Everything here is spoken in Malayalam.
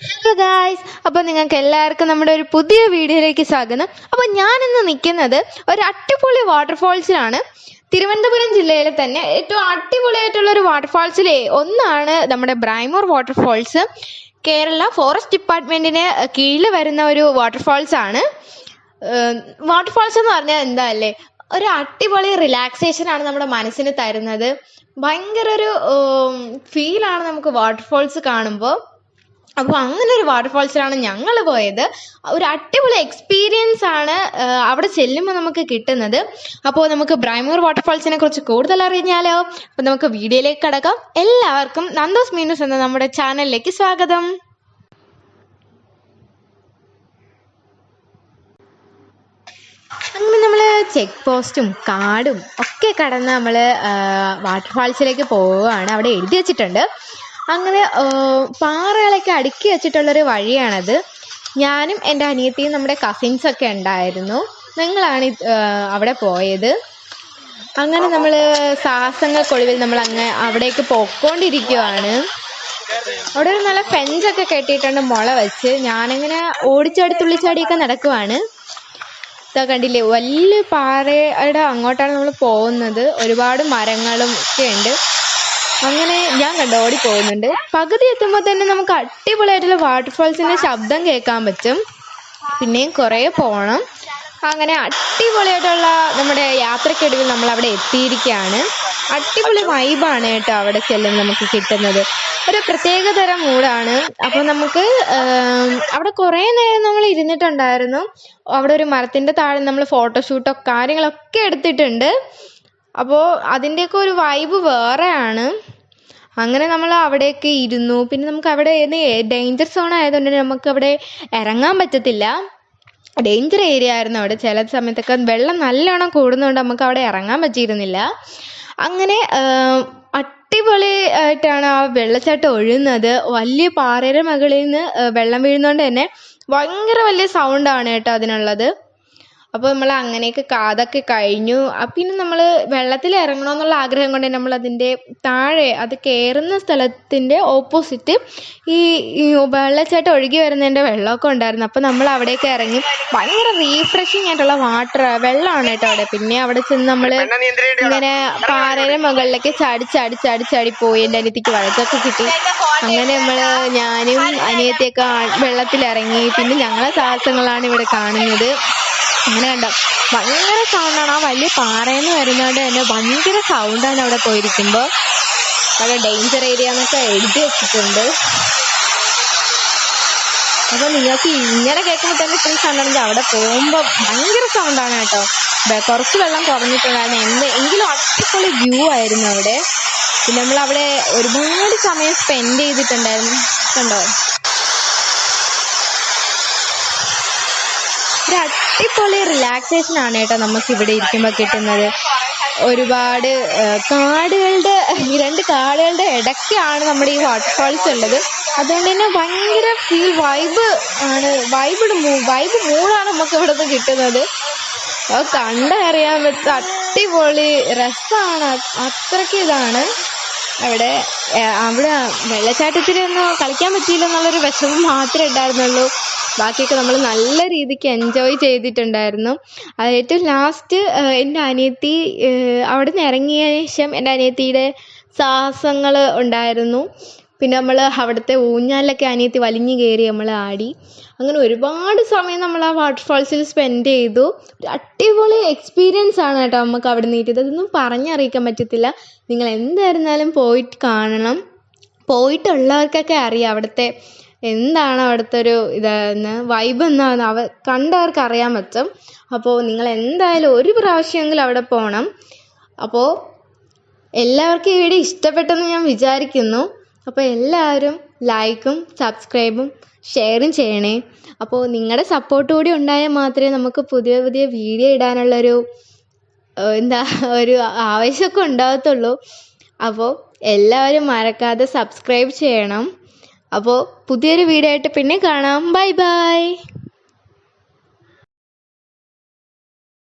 ഹലോ ഗായ്സ്, അപ്പോൾ നിങ്ങൾക്ക് എല്ലാവർക്കും നമ്മുടെ ഒരു പുതിയ വീഡിയോയിലേക്ക് സ്വാഗതം. അപ്പോൾ ഞാനിന്ന് നിൽക്കുന്നത് ഒരു അടിപൊളി വാട്ടർഫാൾസിലാണ്. തിരുവനന്തപുരം ജില്ലയിലെ തന്നെ ഏറ്റവും അടിപൊളിയായിട്ടുള്ള ഒരു വാട്ടർഫാൾസിലെ ഒന്നാണ് നമ്മുടെ ബ്രൈമൂർ വാട്ടർഫാൾസ്. കേരള ഫോറസ്റ്റ് ഡിപ്പാർട്ട്മെൻറ്റിന് കീഴിൽ വരുന്ന ഒരു വാട്ടർഫാൾസ് ആണ്. വാട്ടർഫാൾസ് എന്ന് പറഞ്ഞാൽ എന്താ അല്ലേ, ഒരു അടിപൊളി റിലാക്സേഷൻ ആണ് നമ്മുടെ മനസ്സിന് തരുന്നത്. ഭയങ്കര ഒരു ഫീലാണ് നമുക്ക് വാട്ടർഫാൾസ് കാണുമ്പോൾ. അപ്പോൾ അങ്ങനെ ഒരു വാട്ടർഫാൾസിലാണ് ഞങ്ങൾ പോയത്. ഒരു അടിപൊളി എക്സ്പീരിയൻസ് ആണ് അവിടെ ചെല്ലുമ്പോൾ നമുക്ക് കിട്ടുന്നത്. അപ്പോൾ നമുക്ക് ബ്രൈമൂർ വാട്ടർഫാൾസിനെ കുറിച്ച് കൂടുതൽ അറിഞ്ഞാലോ? അപ്പോൾ നമുക്ക് വീഡിയോയിലേക്ക് കടക്കാം. എല്ലാവർക്കും നന്ദോസ് മീനൂസ് എന്ന നമ്മുടെ ചാനലിലേക്ക് സ്വാഗതം. അങ്ങനെ നമ്മൾ ചെക്ക് പോസ്റ്റും കാടും ഒക്കെ കടന്ന് നമ്മൾ വാട്ടർഫാൾസിലേക്ക് പോവുകയാണ്. അവിടെ എഴുതി വെച്ചിട്ടുണ്ട്. അങ്ങനെ പാറകളൊക്കെ അടുക്കി വെച്ചിട്ടുള്ളൊരു വഴിയാണത്. ഞാനും എൻ്റെ അനിയത്തിയും നമ്മുടെ കസിൻസൊക്കെ ഉണ്ടായിരുന്നു. ഞങ്ങളാണ് അവിടെ പോയത്. അങ്ങനെ നമ്മൾ സാഹസങ്ങൾക്കൊടുവിൽ നമ്മൾ അങ്ങ് അവിടേക്ക് പോയിക്കൊണ്ടിരിക്കുവാണ്. അവിടെ ഒരു നല്ല ഫെൻസൊക്കെ കെട്ടിയിട്ടുണ്ട് മുള വെച്ച്. ഞാനിങ്ങനെ ഓടിച്ചാടി തുള്ളിച്ചാടിയൊക്കെ നടക്കുവാണ്. ഇതാ കണ്ടില്ലേ, വലിയ പാറയുടെ അങ്ങോട്ടാണ് നമ്മൾ പോകുന്നത്. ഒരുപാട് മരങ്ങളും ഒക്കെ ഉണ്ട്. അങ്ങനെ ഞാൻ ഓടി പോകുന്നുണ്ട്. പകുതി എത്തുമ്പോൾ തന്നെ നമുക്ക് അടിപൊളിയായിട്ടുള്ള വാട്ടർഫാൾസിൻ്റെ ശബ്ദം കേൾക്കാൻ പറ്റും. പിന്നെയും കുറേ പോകണം. അങ്ങനെ അടിപൊളിയായിട്ടുള്ള നമ്മുടെ യാത്രക്കൊടുവിൽ നമ്മൾ അവിടെ എത്തിയിരിക്കുകയാണ്. അടിപൊളി വൈബാണ് കേട്ടോ അവിടെ ചെല്ലുമ്പോൾ നമുക്ക് കിട്ടുന്നത്. ഒരു പ്രത്യേകതരം മൂഡാണ്. അപ്പോൾ നമുക്ക് അവിടെ കുറേ നേരം നമ്മൾ ഇരുന്നിട്ടുണ്ടായിരുന്നു. അവിടെ ഒരു മരത്തിൻ്റെ താഴെ നമ്മൾ ഫോട്ടോഷൂട്ടോ കാര്യങ്ങളൊക്കെ എടുത്തിട്ടുണ്ട്. അപ്പോൾ അതിൻ്റെയൊക്കെ ഒരു വൈബ് വേറെയാണ്. അങ്ങനെ നമ്മൾ അവിടെയൊക്കെ ഇരുന്നു. പിന്നെ നമുക്ക് അവിടെ ഡേഞ്ചർ സോൺ ആയതുകൊണ്ട് നമുക്ക് അവിടെ ഇറങ്ങാൻ പറ്റത്തില്ല. ഡേഞ്ചർ ഏരിയ ആയിരുന്നു അവിടെ. ചില സമയത്തൊക്കെ വെള്ളം നല്ലോണം കൂടുന്നതുകൊണ്ട് നമുക്ക് അവിടെ ഇറങ്ങാൻ പറ്റിയിരുന്നില്ല. അങ്ങനെ അടിപൊളി ആയിട്ടാണ് ആ വെള്ളച്ചാട്ടം ഒഴുകുന്നത്. വലിയ പാറയുടെ മുകളിൽ നിന്ന് വെള്ളം വീഴുന്നതുകൊണ്ട് തന്നെ ഭയങ്കര വലിയ സൗണ്ടാണ് കേട്ടോ അതിനുള്ളത്. അപ്പോൾ നമ്മൾ അങ്ങനെയൊക്കെ അതൊക്കെ കഴിഞ്ഞു. പിന്നെ നമ്മൾ വെള്ളത്തിൽ ഇറങ്ങണമെന്നുള്ള ആഗ്രഹം കൊണ്ട് നമ്മൾ അതിൻ്റെ താഴെ അത് കയറുന്ന സ്ഥലത്തിൻ്റെ ഓപ്പോസിറ്റ് ഈ വെള്ളച്ചാട്ടം ഒഴുകി വരുന്നതിൻ്റെ വെള്ളമൊക്കെ ഉണ്ടായിരുന്നു. അപ്പോൾ നമ്മൾ അവിടേക്ക് ഇറങ്ങി. ഭയങ്കര റീഫ്രഷിങ് ആയിട്ടുള്ള വെള്ളമാണ് കേട്ടോ അവിടെ. പിന്നെ അവിടെ ചെന്ന് നമ്മൾ ഇങ്ങനെ പാറയുടെ മുകളിലേക്ക് ചാടി പോയി. എൻ്റെ അനിയത്തിക്ക് വഴക്കൊക്കെ കിട്ടി. അങ്ങനെ ഞാനും അനിയത്തിയൊക്കെ വെള്ളത്തിലിറങ്ങി. പിന്നെ ഞങ്ങളെ സാഹസങ്ങളാണ് ഇവിടെ കാണുന്നത്. അങ്ങനെ കണ്ടോ, ഭയങ്കര സൗണ്ടാണ്. ആ വലിയ പാറയെന്ന് വരുന്നതുകൊണ്ട് തന്നെ ഭയങ്കര സൗണ്ടാണ് അവിടെ പോയിരിക്കുമ്പോൾ. അവിടെ ഡേഞ്ചർ ഏരിയ എന്നൊക്കെ എഴുതി വെച്ചിട്ടുണ്ട്. അപ്പോൾ നിങ്ങൾക്ക് ഇങ്ങനെ കേൾക്കുമ്പോൾ തന്നെ ഇത്രയും സൗണ്ടാണെങ്കിൽ അവിടെ പോകുമ്പോൾ ഭയങ്കര സൗണ്ടാണ് കേട്ടോ. കുറച്ച് വെള്ളം കുറഞ്ഞിട്ടുണ്ടായിരുന്നു. എങ്കിലും അടിപൊളി വ്യൂ ആയിരുന്നു അവിടെ. പിന്നെ നമ്മളവിടെ ഒരുപാട് സമയം സ്പെൻഡ് ചെയ്തിട്ടുണ്ടായിരുന്നു. കണ്ടോ, ഒരു അടിപൊളി റിലാക്സേഷൻ ആണ് കേട്ടോ നമുക്ക് ഇവിടെ ഇരിക്കുമ്പോൾ കിട്ടുന്നത്. ഒരുപാട് രണ്ട് കാടുകളുടെ ഇടയ്ക്കാണ് നമ്മുടെ ഈ വാട്ടർഫാൾസ് ഉള്ളത്. അതുകൊണ്ട് തന്നെ ഭയങ്കര വൈബ് മൂഡാണ് നമുക്ക് ഇവിടെ നിന്ന് കിട്ടുന്നത്. അത് കണ്ടറിയാൻ പറ്റും. അടിപൊളി രസമാണ്. അത്രയ്ക്ക് ഇതാണ് അവിടെ വെള്ളച്ചാട്ടത്തിലൊന്നും കളിക്കാൻ പറ്റിയില്ല എന്നുള്ളൊരു വിഷമം മാത്രമേ ഉണ്ടായിരുന്നുള്ളൂ. ബാക്കിയൊക്കെ നമ്മൾ നല്ല രീതിക്ക് എൻജോയ് ചെയ്തിട്ടുണ്ടായിരുന്നു. അത് ഏറ്റവും ലാസ്റ്റ് എൻ്റെ അനിയത്തി അവിടെ നിന്ന് ഇറങ്ങിയ ശേഷം എൻ്റെ അനിയത്തിയുടെ സാഹസങ്ങൾ ഉണ്ടായിരുന്നു. പിന്നെ നമ്മൾ അവിടുത്തെ ഊഞ്ഞാലിലൊക്കെ അനിയത്തി വലിഞ്ഞു കയറി നമ്മൾ ആടി. അങ്ങനെ ഒരുപാട് സമയം നമ്മൾ ആ വാട്ടർഫാൾസിൽ സ്പെൻഡ് ചെയ്തു. ഒരു അടിപൊളി എക്സ്പീരിയൻസ് ആണ് കേട്ടോ നമുക്ക് അവിടെ നിന്ന് കിട്ടിയത്. ഇതൊന്നും പറഞ്ഞറിയിക്കാൻ പറ്റത്തില്ല. നിങ്ങൾ എന്തായിരുന്നാലും പോയിട്ട് കാണണം. പോയിട്ടുള്ളവർക്കൊക്കെ അറിയാം അവിടുത്തെ എന്താണ് അവിടുത്തെ ഒരു വൈബ് എന്നാണ് കണ്ടവർക്ക് അറിയാൻ പറ്റും. അപ്പോൾ നിങ്ങൾ എന്തായാലും ഒരു പ്രാവശ്യമെങ്കിലും അവിടെ പോകണം. അപ്പോൾ എല്ലാവർക്കും ഈ വീഡിയോ ഇഷ്ടപ്പെട്ടെന്ന് ഞാൻ വിചാരിക്കുന്നു. അപ്പോൾ എല്ലാവരും ലൈക്കും സബ്സ്ക്രൈബും ഷെയറും ചെയ്യണേ. അപ്പോൾ നിങ്ങളുടെ സപ്പോർട്ട് കൂടി ഉണ്ടായാൽ മാത്രമേ നമുക്ക് പുതിയ പുതിയ വീഡിയോ ഇടാനുള്ളൊരു ഒരു ആവേശമൊക്കെ ഉണ്ടാകത്തുള്ളൂ. അപ്പോൾ എല്ലാവരും മറക്കാതെ സബ്സ്ക്രൈബ് ചെയ്യണം. അപ്പോൾ പുതിയൊരു വീഡിയോ ആയിട്ട് പിന്നെ കാണാം. Bye bye.